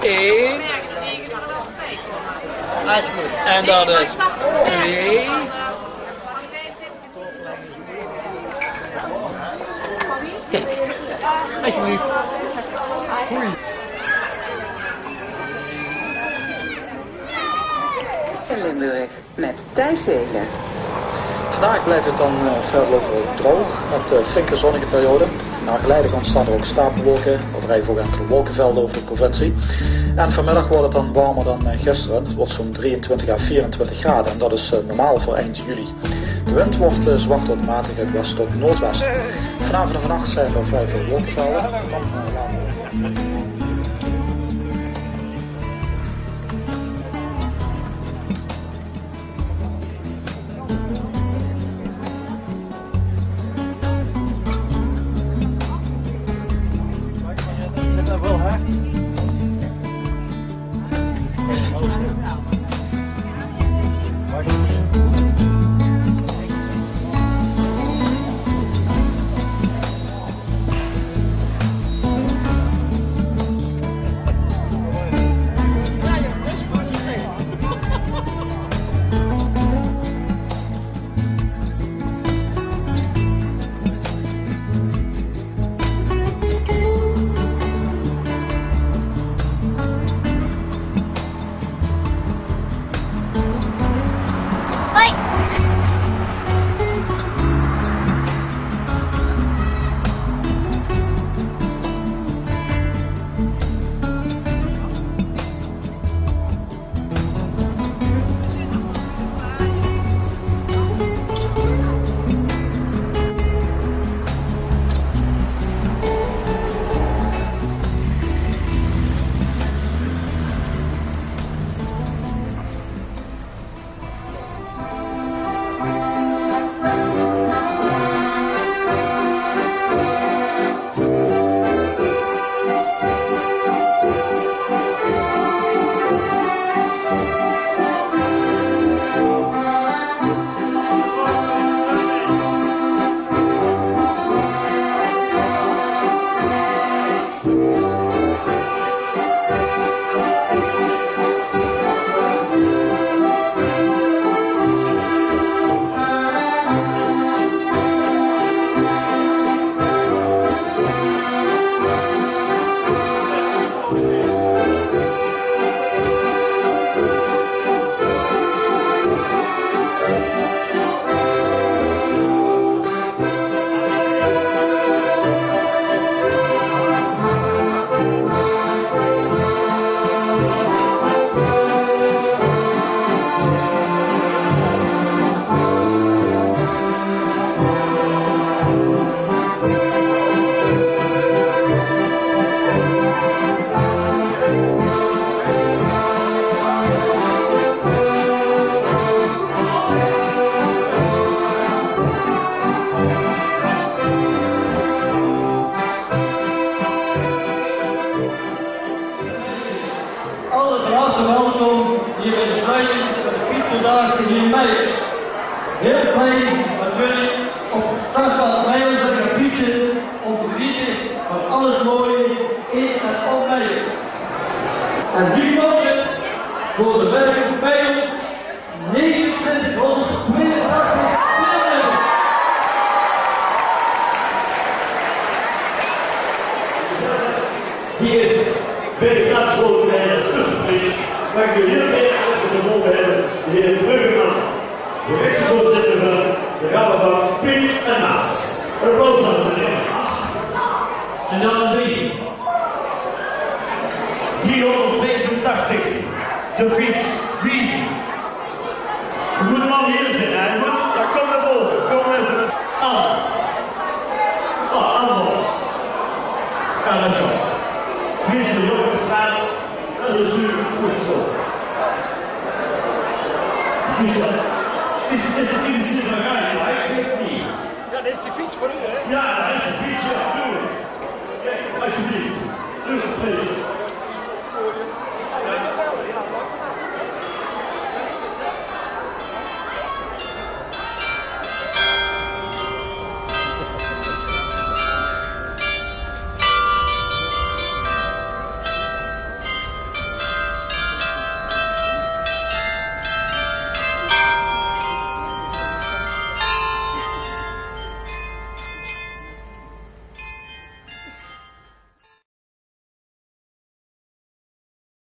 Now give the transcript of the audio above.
1. En dat is 2. Kijk, alsjeblieft. Goeie. Limburg met Thijs Zelen. Vandaag blijft het dan verder overal droog met flinke zonnige periode. Na geleidelijk ontstaan er ook stapelwolken, of even ook enkele wolkenvelden over de provincie. En vanmiddag wordt het dan warmer dan gisteren. Het wordt zo'n 23 à 24 graden en dat is normaal voor eind juli. De wind wordt zwak tot matig uit west tot noordwest. Vanavond en vannacht zijn er vrij veel wolkenvelden. Dat kan later. Hier bij de sluiting van de fietsvandaagse hier in mei. Heel fijn dat jullie op het startveld Nijland gaan fietsen om te genieten van alles mooie in en op mei. En nu komt het voor de werking pijl 2982 Die is bij de grafschool bij de Stussenvlies. Waar ik u heel erg over zijn mond hebben, de heer Bruggeman, de rechtsvoorzitter van de Rabobank, Piet en Maas. Een roos aan zijn neer. En dan 3. 385. De fiets. Wie? Je moet hem al hier zijn, hè? Ja, kom naar boven. Kom even. Anne. Oh, Anne. Ga naar zo. Meester Jochenstraat. Dat is u goed zo. Is het in de zin van rijden? Maar ik weet het niet. Ja, dat is de fiets voor u, hè? Ja, dat is de fiets. Ja, doe het. Kijk, alsjeblieft. Rustig, feestje.